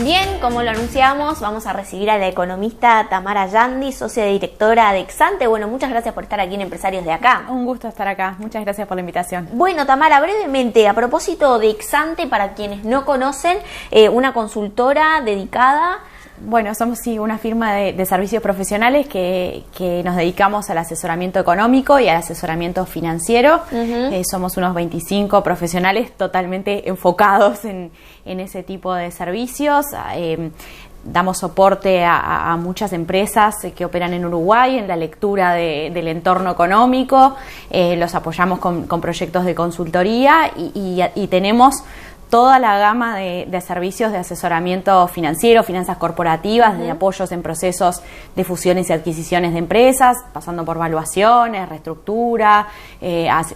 Bien, como lo anunciamos, vamos a recibir a la economista Tamara Yandi, socia directora de Exante. Bueno, muchas gracias por estar aquí en Empresarios de Acá. Un gusto estar acá, muchas gracias por la invitación. Bueno, Tamara, brevemente, a propósito de Exante, para quienes no conocen, una consultora dedicada... Bueno, somos una firma de servicios profesionales que nos dedicamos al asesoramiento económico y al asesoramiento financiero. Somos unos 25 profesionales totalmente enfocados en ese tipo de servicios. Damos soporte a muchas empresas que operan en Uruguay en la lectura del entorno económico. Los apoyamos con proyectos de consultoría y tenemos toda la gama de servicios de asesoramiento financiero, finanzas corporativas, de apoyos en procesos de fusiones y adquisiciones de empresas, pasando por valuaciones, reestructura,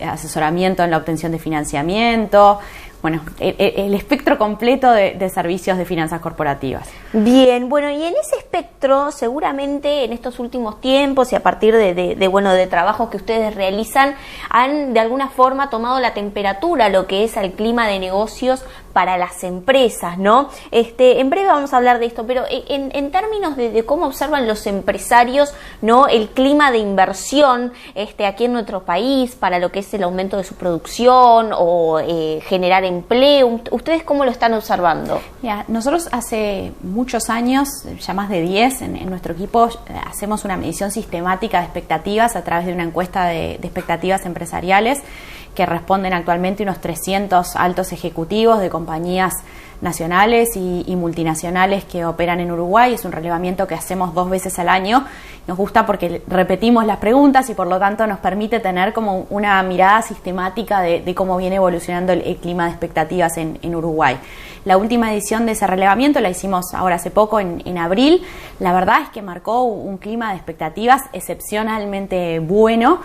asesoramiento en la obtención de financiamiento. Bueno, el espectro completo de servicios de finanzas corporativas. Bien, bueno, y en ese espectro, seguramente en estos últimos tiempos y a partir de trabajos que ustedes realizan, han de alguna forma tomado la temperatura, lo que es el clima de negocios para las empresas, ¿no? En breve vamos a hablar de esto, pero en términos de cómo observan los empresarios, ¿no?, el clima de inversión aquí en nuestro país para lo que es el aumento de su producción o generar empleo, ¿ustedes cómo lo están observando? Ya, nosotros hace muchos años, ya más de 10, en nuestro equipo hacemos una medición sistemática de expectativas a través de una encuesta de expectativas empresariales que responden actualmente unos 300 altos ejecutivos de compañías nacionales y multinacionales que operan en Uruguay. Es un relevamiento que hacemos 2 veces al año. Nos gusta porque repetimos las preguntas y por lo tanto nos permite tener como una mirada sistemática de cómo viene evolucionando el clima de expectativas en Uruguay. La última edición de ese relevamiento la hicimos ahora hace poco, en abril. La verdad es que marcó un clima de expectativas excepcionalmente bueno.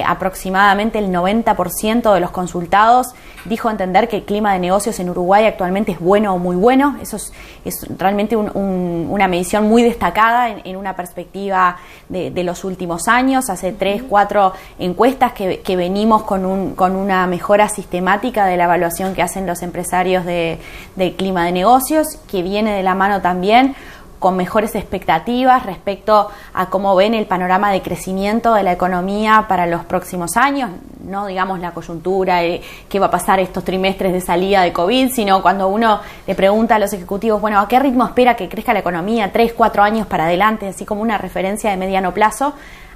Aproximadamente el 90% de los consultados dijo entender que el clima de negocios en Uruguay actualmente es bueno o muy bueno. Eso es realmente una medición muy destacada en una perspectiva de los últimos años. Hace 3, 4 encuestas que venimos con una mejora sistemática de la evaluación que hacen los empresarios del clima de negocios, que viene de la mano también con mejores expectativas respecto a cómo ven el panorama de crecimiento de la economía para los próximos años, no digamos la coyuntura, qué va a pasar estos trimestres de salida de COVID, sino cuando uno le pregunta a los ejecutivos, bueno, ¿a qué ritmo espera que crezca la economía 3, 4 años para adelante, así como una referencia de mediano plazo?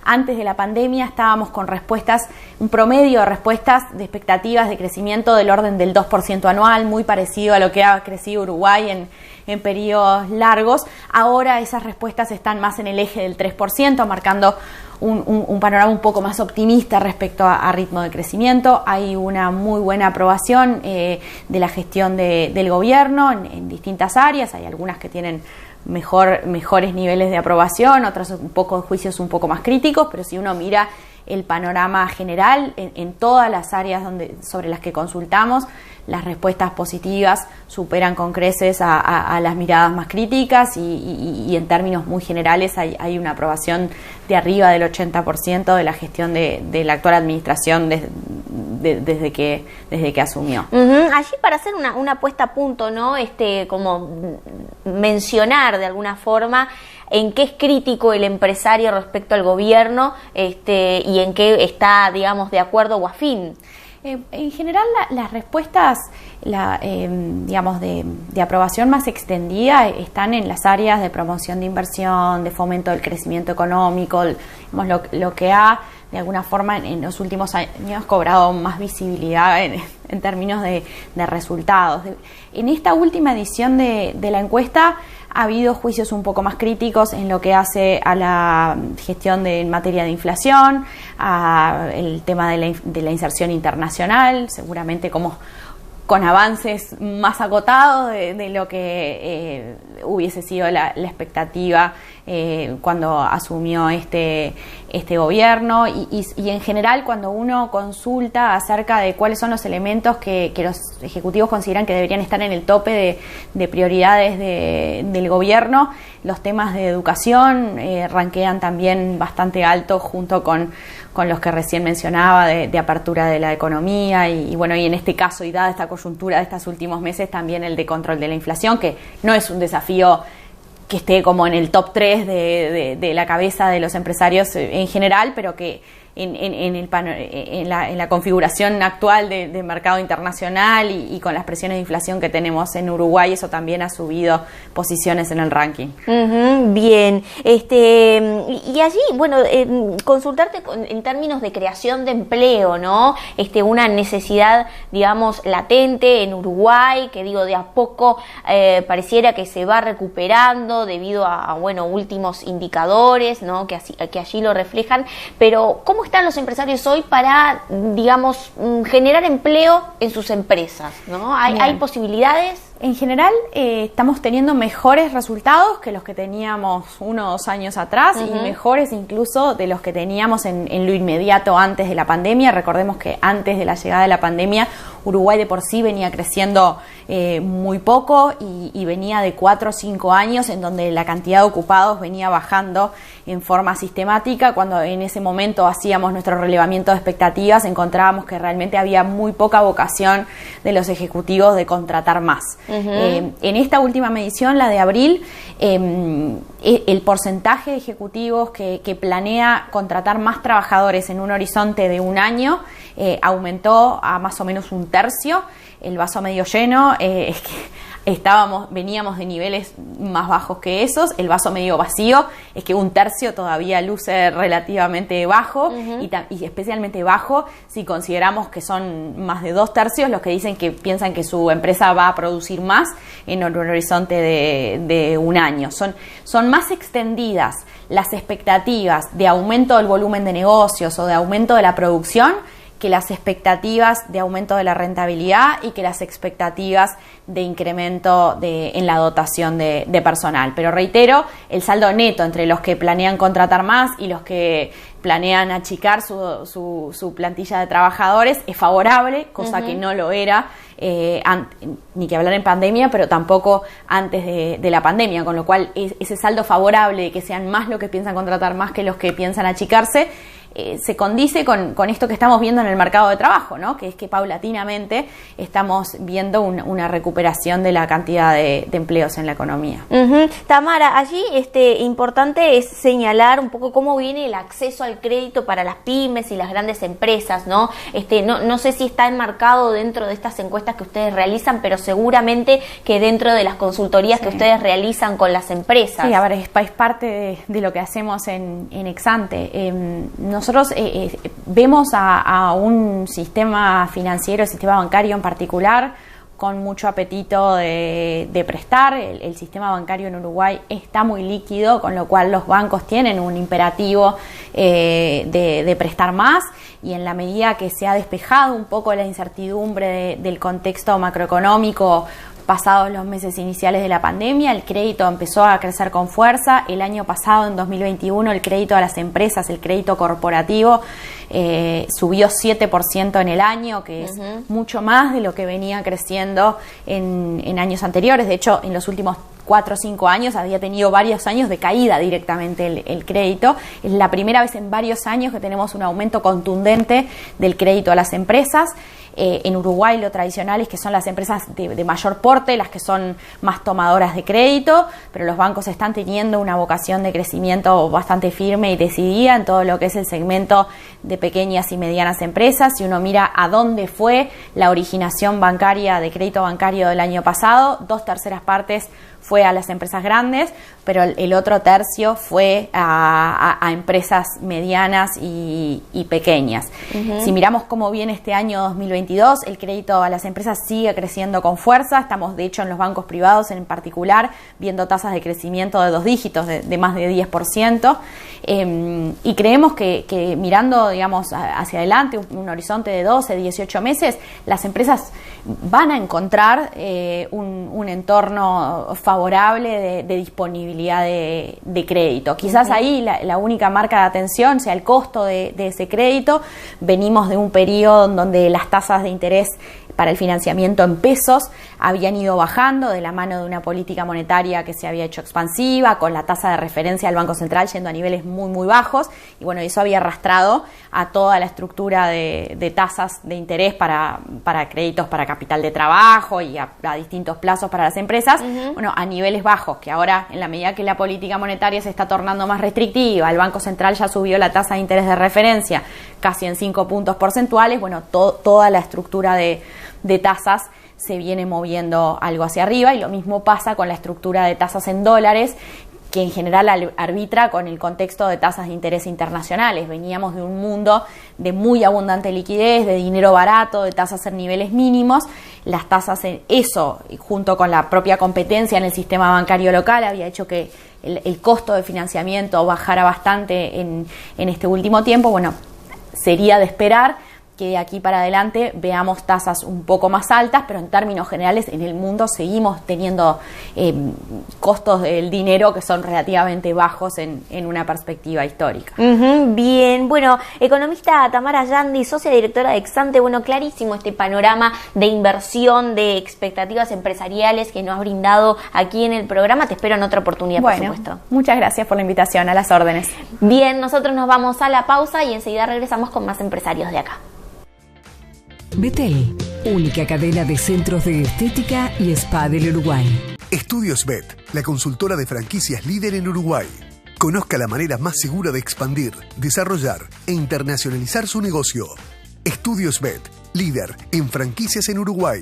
Antes de la pandemia estábamos con respuestas, un promedio de respuestas de expectativas de crecimiento del orden del 2% anual, muy parecido a lo que ha crecido Uruguay en periodos largos. Ahora esas respuestas están más en el eje del 3%, marcando un panorama un poco más optimista respecto a ritmo de crecimiento. Hay una muy buena aprobación de la gestión del gobierno en distintas áreas. Hay algunas que tienen mejores niveles de aprobación, otros juicios un poco más críticos, pero si uno mira el panorama general en todas las áreas sobre las que consultamos, las respuestas positivas superan con creces a las miradas más críticas y en términos muy generales hay una aprobación de arriba del 80% de la gestión de la actual administración desde que asumió. Allí, para hacer una puesta a punto, ¿no? Como mencionar de alguna forma en qué es crítico el empresario respecto al gobierno y en qué está, digamos, de acuerdo o afín. En general, las respuestas digamos de aprobación más extendida están en las áreas de promoción de inversión, de fomento del crecimiento económico, digamos, lo que ha de alguna forma en los últimos años cobrado más visibilidad en términos de resultados. En esta última edición de la encuesta ha habido juicios un poco más críticos en lo que hace a la gestión en materia de inflación, a el tema de la inserción internacional, seguramente como con avances más acotados de lo que hubiese sido la expectativa cuando asumió este gobierno y en general cuando uno consulta acerca de cuáles son los elementos que los ejecutivos consideran que deberían estar en el tope de prioridades del gobierno, los temas de educación ranquean también bastante alto junto con con los que recién mencionaba de apertura de la economía y bueno, y en este caso, y dada esta coyuntura de estos últimos meses, también el de control de la inflación, que no es un desafío que esté como en el top 3 de la cabeza de los empresarios en general, pero que en la configuración actual de mercado internacional y con las presiones de inflación que tenemos en Uruguay, eso también ha subido posiciones en el ranking. Bien, y allí, bueno, consultarte en términos de creación de empleo, ¿no? Una necesidad, digamos, latente en Uruguay, que digo, de a poco pareciera que se va recuperando debido a bueno, últimos indicadores, ¿no? Que allí lo reflejan, pero ¿cómo están los empresarios hoy para, digamos, generar empleo en sus empresas, ¿no? ¿Hay posibilidades? En general estamos teniendo mejores resultados que los que teníamos 1 o 2 años atrás y mejores incluso de los que teníamos en lo inmediato antes de la pandemia. Recordemos que antes de la llegada de la pandemia Uruguay de por sí venía creciendo muy poco y venía de 4 o 5 años en donde la cantidad de ocupados venía bajando en forma sistemática. Cuando en ese momento hacíamos nuestro relevamiento de expectativas encontrábamos que realmente había muy poca vocación de los ejecutivos de contratar más. En esta última medición, la de abril, el porcentaje de ejecutivos que planea contratar más trabajadores en un horizonte de 1 año aumentó a más o menos 1/3. El vaso medio lleno es que veníamos de niveles más bajos que esos. El vaso medio vacío es que 1/3 todavía luce relativamente bajo y especialmente bajo si consideramos que son más de 2/3 los que dicen que piensan que su empresa va a producir más en un horizonte de 1 año. Son más extendidas las expectativas de aumento del volumen de negocios o de aumento de la producción que las expectativas de aumento de la rentabilidad y que las expectativas de incremento en la dotación de personal. Pero reitero, el saldo neto entre los que planean contratar más y los que planean achicar su plantilla de trabajadores es favorable, cosa que no lo era ni que hablar en pandemia, pero tampoco antes de la pandemia, con lo cual ese saldo favorable de que sean más los que piensan contratar más que los que piensan achicarse se condice con esto que estamos viendo en el mercado de trabajo, ¿no? Que es que paulatinamente estamos viendo una recuperación de la cantidad de empleos en la economía. Tamara, allí importante es señalar un poco cómo viene el acceso al crédito para las pymes y las grandes empresas, ¿no? No sé si está enmarcado dentro de estas encuestas que ustedes realizan, pero seguramente que dentro de las consultorías que ustedes realizan con las empresas. Sí, a ver, es parte de lo que hacemos en Exante. Nosotros vemos a un sistema financiero, sistema bancario en particular, con mucho apetito de prestar. El sistema bancario en Uruguay está muy líquido, con lo cual los bancos tienen un imperativo de prestar más, y en la medida que se ha despejado un poco la incertidumbre del contexto macroeconómico pasados los meses iniciales de la pandemia, el crédito empezó a crecer con fuerza. El año pasado, en 2021, el crédito a las empresas, el crédito corporativo, subió 7% en el año, que es mucho más de lo que venía creciendo en años anteriores. De hecho, en los últimos 4 o 5 años había tenido varios años de caída directamente el crédito. Es la primera vez en varios años que tenemos un aumento contundente del crédito a las empresas. En Uruguay lo tradicional es que son las empresas de mayor porte las que son más tomadoras de crédito, pero los bancos están teniendo una vocación de crecimiento bastante firme y decidida en todo lo que es el segmento de pequeñas y medianas empresas. Si uno mira a dónde fue la originación bancaria de crédito bancario del año pasado, 2/3 partes fue a las empresas grandes, pero el otro tercio fue a empresas medianas y pequeñas. Si miramos cómo viene este año 2022, el crédito a las empresas sigue creciendo con fuerza. Estamos, de hecho, en los bancos privados en particular, viendo tasas de crecimiento de 2 dígitos, de más de 10%. Y creemos que mirando, digamos, hacia adelante, un horizonte de 12, 18 meses, las empresas van a encontrar un entorno favorable de disponibilidad de crédito. Quizás ahí la única marca de atención sea el costo de ese crédito. Venimos de un periodo en donde las tasas de interés para el financiamiento en pesos habían ido bajando de la mano de una política monetaria que se había hecho expansiva, con la tasa de referencia del Banco Central yendo a niveles muy, muy bajos, y bueno, eso había arrastrado a toda la estructura de tasas de interés para créditos para capital de trabajo y a distintos plazos para las empresas, bueno, a niveles bajos, que ahora, en la medida que la política monetaria se está tornando más restrictiva, el Banco Central ya subió la tasa de interés de referencia casi en 5 puntos porcentuales, bueno, toda la estructura de tasas se viene moviendo algo hacia arriba, y lo mismo pasa con la estructura de tasas en dólares, que en general arbitra con el contexto de tasas de interés internacionales. Veníamos de un mundo de muy abundante liquidez, de dinero barato, de tasas en niveles mínimos. Las tasas en eso, junto con la propia competencia en el sistema bancario local, había hecho que el costo de financiamiento bajara bastante en este último tiempo. Bueno, sería de esperar que de aquí para adelante veamos tasas un poco más altas, pero en términos generales en el mundo seguimos teniendo costos del dinero que son relativamente bajos en una perspectiva histórica. Bien, bueno, economista Tamara Yandi, socia directora de Exante, bueno, clarísimo este panorama de inversión, de expectativas empresariales que nos ha brindado aquí en el programa. Te espero en otra oportunidad, por supuesto. Muchas gracias por la invitación, a las órdenes. Bien, nosotros nos vamos a la pausa y enseguida regresamos con más empresarios de acá. Betel, única cadena de centros de estética y spa del Uruguay. Estudios Bet, la consultora de franquicias líder en Uruguay. Conozca la manera más segura de expandir, desarrollar e internacionalizar su negocio. Estudios Bet, líder en franquicias en Uruguay.